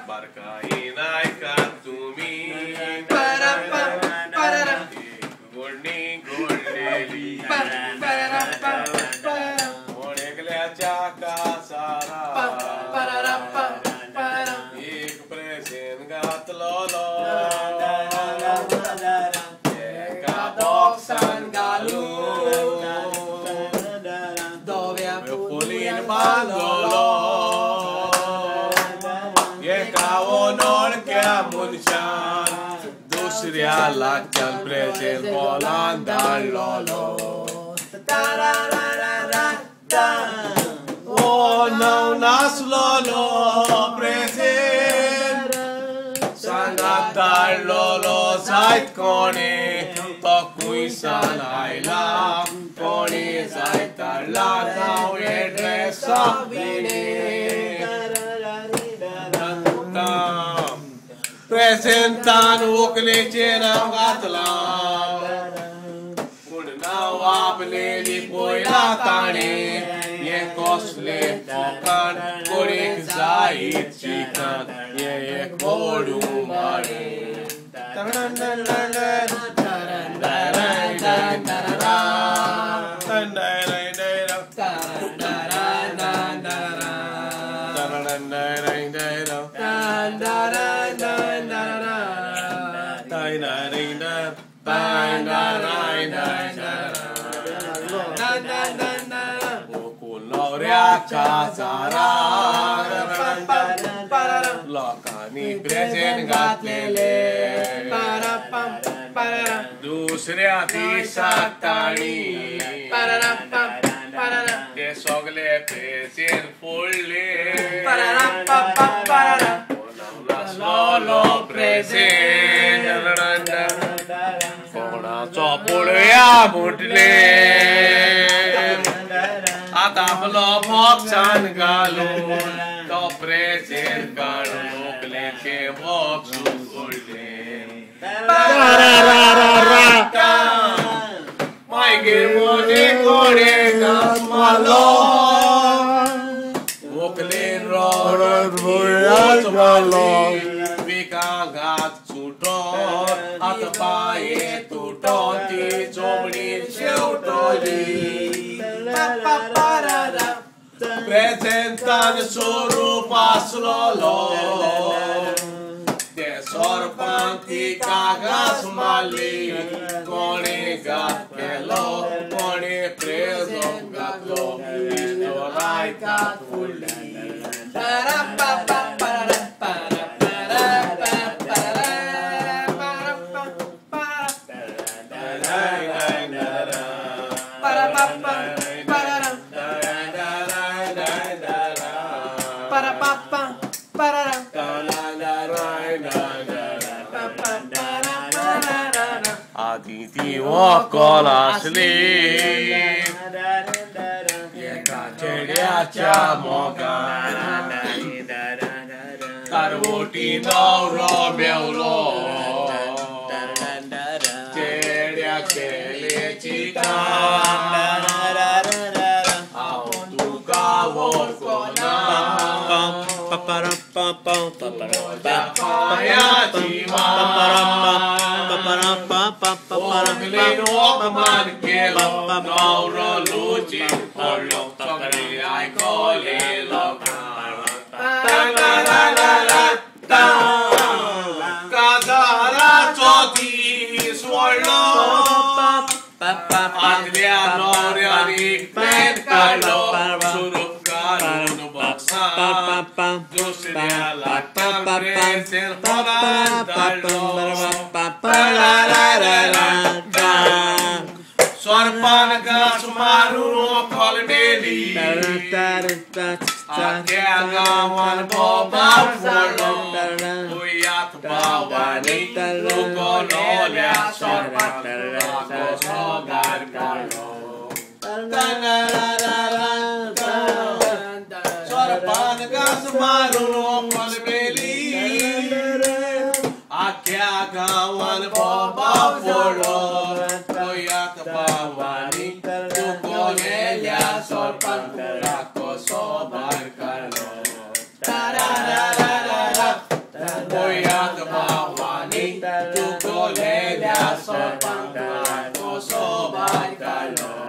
Barkainay katumi गोडणी गोडलेली मोडकल्याच्या Kasara एक present घातलो एका बॉक्सान घालून पोलीन बांदलो एका ओनोळक्या मनशान दुसऱ्या लागच्यान प्रेझेंट बोलान धाडलो ओ णव नासलो प्रेझेंट सांगात धाडलो जायत कोणे तो खुंयसान आयला कोणी जायत धाडला जावं एड्रेसा प्रेझेंटान व्हंकलेचें नांव घातलां पूण नांव आपलेली पळयला ताणें हें कसलें फकाण कोणेक जायत चिकान हें एक व्हडू माळें काजारा लोकांनी प्रेझेंट घातलेले दुसऱ्या दिसाक ताणी ते सगळे प्रेझेंट फोडले नासलो प्रेझेंट कोणाचो पळया म्हटले आता आपलो बॉक्सान घालून तो प्रेझेंट काडून व्हंकलेचे बॉक्स उगडले मागीर मोदी कोणेक मारलो व्हंकलेन रडत भुरळ्यात घालो पिकां घात सुटोन आतां पांये तुटोन ती जमनीर शेवटली प्रेझेंटान स्वरूप आसलो ते सोरपान ती कागास मारली कोणे घात केलो कोणे प्रेझेंट घातलो इश्टोलायकात फुडली Aditi वोकोल आसली एका चेड्याच्या मोगान कारवटी नवरो मेवलो चेड्याक केलेची कान हांव तुका वोकोना पायाची व्हंकलेन अपमान केलो नवरो लुचीत पडलो सगळे आयकले काजाराचो दीस व्हडलो आदल्या नवऱ्यानी प्लॅन काडलो सुरूप घालून बॉक्सान दुसऱ्या लागतान प्रेझेंट बोलान धाडलो सोरपान घास मारून व्हंकल मेली आख्या गांवान बोबाद फोडलो दुय्यात भावांनी उगलोल्या सोरपान सोगार काडलो सोरपान घास मारून व्हंकल मेली आख्या गांवान बोबाद फोडलो दुय्यात भावांनी उगलोल्या सोरपान सोगार काडलो Lelia Sopang Tuhan, oh sobat kalau.